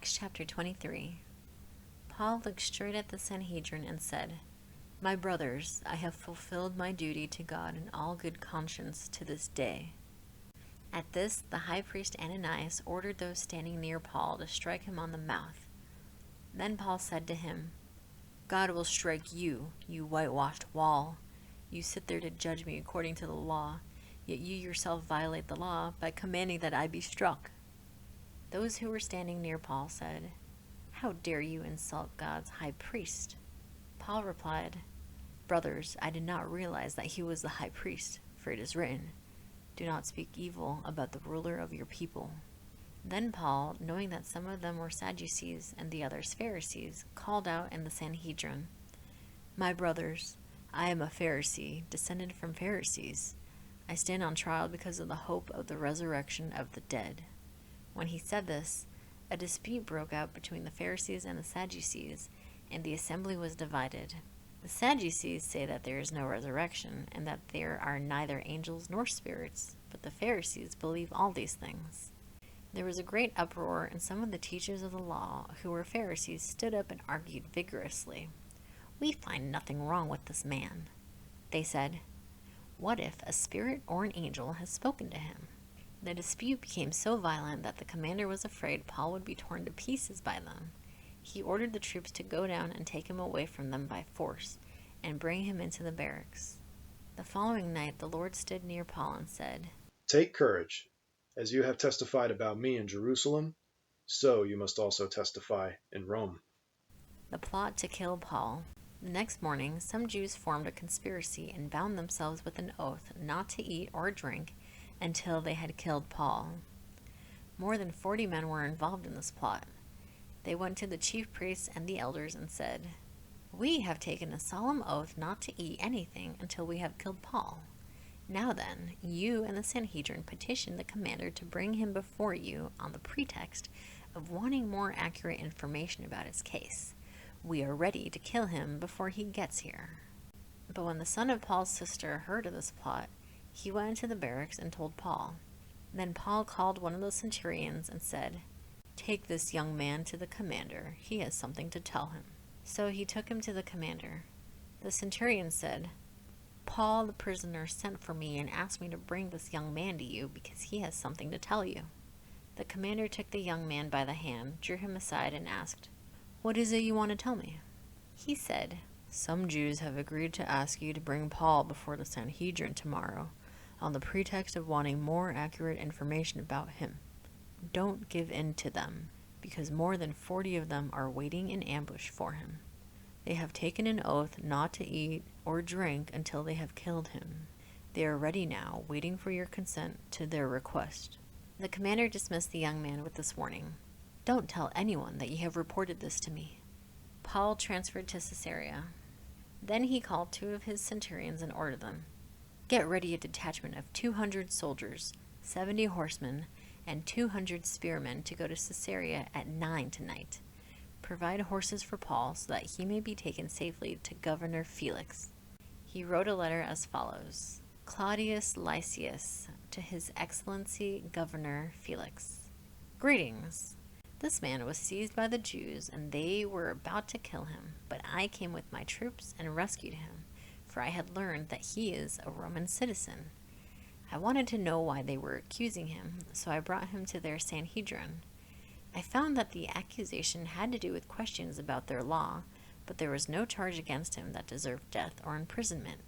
Acts chapter 23. Paul looked straight at the Sanhedrin and said, "My brothers, I have fulfilled my duty to God in all good conscience to this day." At this, the high priest Ananias ordered those standing near Paul to strike him on the mouth. Then Paul said to him, "God will strike you, you whitewashed wall. You sit there to judge me according to the law, yet you yourself violate the law by commanding that I be struck." Those who were standing near Paul said, "How dare you insult God's high priest?" Paul replied, "Brothers, I did not realize that he was the high priest, for it is written, 'Do not speak evil about the ruler of your people.'" Then Paul, knowing that some of them were Sadducees and the others Pharisees, called out in the Sanhedrin, "My brothers, I am a Pharisee, descended from Pharisees. I stand on trial because of the hope of the resurrection of the dead." When he said this, a dispute broke out between the Pharisees and the Sadducees, and the assembly was divided. The Sadducees say that there is no resurrection, and that there are neither angels nor spirits, but the Pharisees believe all these things. There was a great uproar, and some of the teachers of the law, who were Pharisees, stood up and argued vigorously. "We find nothing wrong with this man." They said, "What if a spirit or an angel has spoken to him?" The dispute became so violent that the commander was afraid Paul would be torn to pieces by them. He ordered the troops to go down and take him away from them by force, and bring him into the barracks. The following night the Lord stood near Paul and said, "Take courage. As you have testified about me in Jerusalem, so you must also testify in Rome." The plot to kill Paul. The next morning, some Jews formed a conspiracy and bound themselves with an oath not to eat or drink until they had killed Paul. More than 40 men were involved in this plot. They went to the chief priests and the elders and said, "We have taken a solemn oath not to eat anything until we have killed Paul. Now then, you and the Sanhedrin petitioned the commander to bring him before you on the pretext of wanting more accurate information about his case. We are ready to kill him before he gets here." But when the son of Paul's sister heard of this plot, he went into the barracks and told Paul. Then Paul called one of the centurions and said, "Take this young man to the commander. He has something to tell him." So he took him to the commander. The centurion said, "Paul the prisoner sent for me and asked me to bring this young man to you because he has something to tell you." The commander took the young man by the hand, drew him aside, and asked, "What is it you want to tell me?" He said, "Some Jews have agreed to ask you to bring Paul before the Sanhedrin tomorrow, on the pretext of wanting more accurate information about him. Don't give in to them, because more than 40 of them are waiting in ambush for him. They have taken an oath not to eat or drink until they have killed him. They are ready now, waiting for your consent to their request." The commander dismissed the young man with this warning, "Don't tell anyone that you have reported this to me." Paul transferred to Caesarea. Then he called 2 of his centurions and ordered them, "Get ready a detachment of 200 soldiers, 70 horsemen, and 200 spearmen to go to Caesarea at 9 tonight. Provide horses for Paul so that he may be taken safely to Governor Felix." He wrote a letter as follows: "Claudius Lysias, to His Excellency Governor Felix. Greetings. This man was seized by the Jews, and they were about to kill him, but I came with my troops and rescued him, for I had learned that he is a Roman citizen. I wanted to know why they were accusing him, so I brought him to their Sanhedrin. I found that the accusation had to do with questions about their law, but there was no charge against him that deserved death or imprisonment.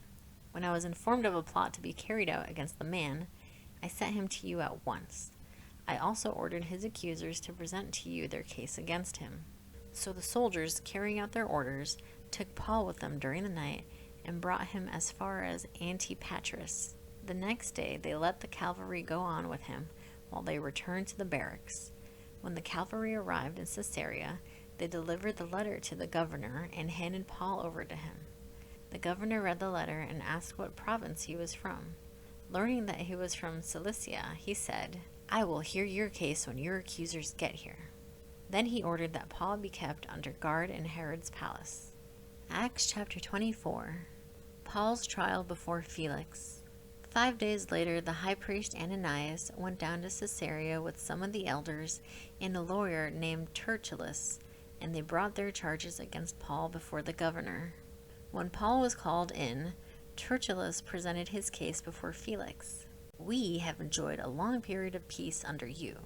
When I was informed of a plot to be carried out against the man, I sent him to you at once. I also ordered his accusers to present to you their case against him." So the soldiers, carrying out their orders, took Paul with them during the night and brought him as far as Antipatris. The next day they let the cavalry go on with him while they returned to the barracks. When the cavalry arrived in Caesarea, they delivered the letter to the governor and handed Paul over to him. The governor read the letter and asked what province he was from. Learning that he was from Cilicia, he said, "I will hear your case when your accusers get here." Then he ordered that Paul be kept under guard in Herod's palace. Acts chapter 24. Paul's trial before Felix. 5 days later, the high priest Ananias went down to Caesarea with some of the elders and a lawyer named Tertullus, and they brought their charges against Paul before the governor. When Paul was called in, Tertullus presented his case before Felix. "We have enjoyed a long period of peace under you,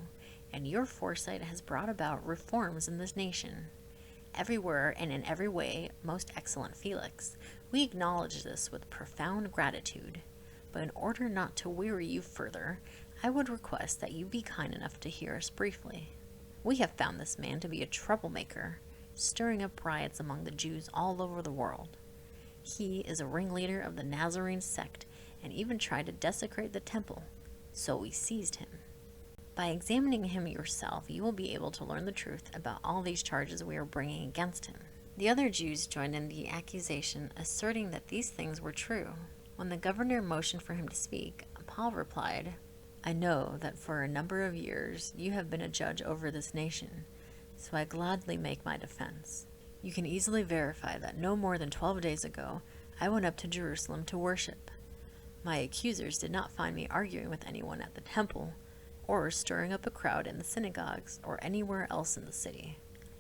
and your foresight has brought about reforms in this nation. Everywhere and in every way, most excellent Felix, we acknowledge this with profound gratitude. But in order not to weary you further, I would request that you be kind enough to hear us briefly. We have found this man to be a troublemaker, stirring up riots among the Jews all over the world. He is a ringleader of the Nazarene sect and even tried to desecrate the temple, so we seized him. By examining him yourself, you will be able to learn the truth about all these charges we are bringing against him." The other Jews joined in the accusation, asserting that these things were true. When the governor motioned for him to speak, Paul replied, "I know that for a number of years you have been a judge over this nation, so I gladly make my defense. You can easily verify that no more than 12 days ago I went up to Jerusalem to worship. My accusers did not find me arguing with anyone at the temple, or stirring up a crowd in the synagogues or anywhere else in the city,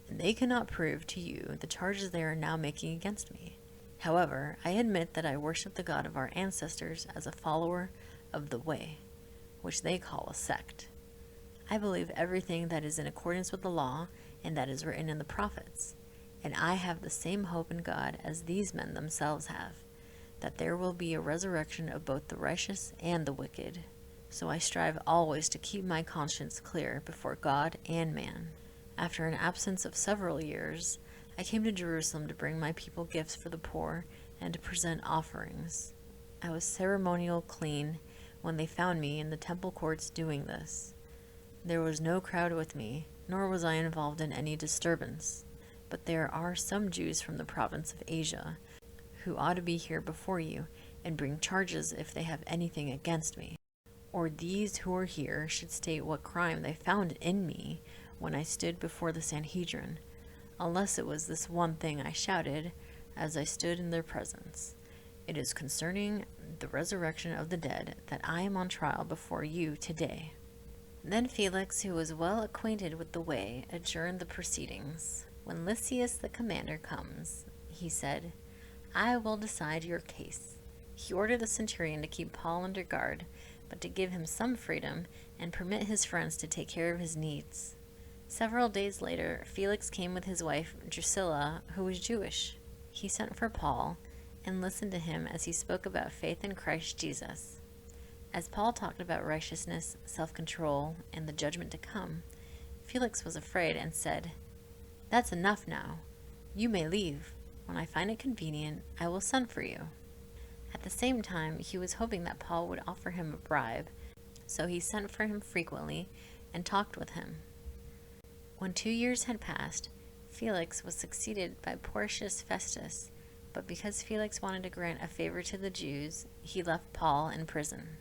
and they cannot prove to you the charges they are now making against me. However, I admit that I worship the God of our ancestors as a follower of the Way, which they call a sect. I believe everything that is in accordance with the law and that is written in the prophets, and I have the same hope in God as these men themselves have, that there will be a resurrection of both the righteous and the wicked. So I strive always to keep my conscience clear before God and man. After an absence of several years, I came to Jerusalem to bring my people gifts for the poor and to present offerings. I was ceremonial clean when they found me in the temple courts doing this. There was no crowd with me, nor was I involved in any disturbance. But there are some Jews from the province of Asia who ought to be here before you and bring charges if they have anything against me. Or these who are here should state what crime they found in me when I stood before the Sanhedrin, unless it was this one thing I shouted as I stood in their presence. It is concerning the resurrection of the dead that I am on trial before you today." Then Felix, who was well acquainted with the way, adjourned the proceedings. "When Lysias the commander comes," he said, "I will decide your case." He ordered the centurion to keep Paul under guard, but to give him some freedom and permit his friends to take care of his needs. Several days later, Felix came with his wife Drusilla, who was Jewish. He sent for Paul and listened to him as he spoke about faith in Christ Jesus. As Paul talked about righteousness, self-control, and the judgment to come, Felix was afraid and said, "That's enough now. You may leave. When I find it convenient, I will send for you." At the same time, he was hoping that Paul would offer him a bribe, so he sent for him frequently and talked with him. When 2 years had passed, Felix was succeeded by Porcius Festus, but because Felix wanted to grant a favor to the Jews, he left Paul in prison.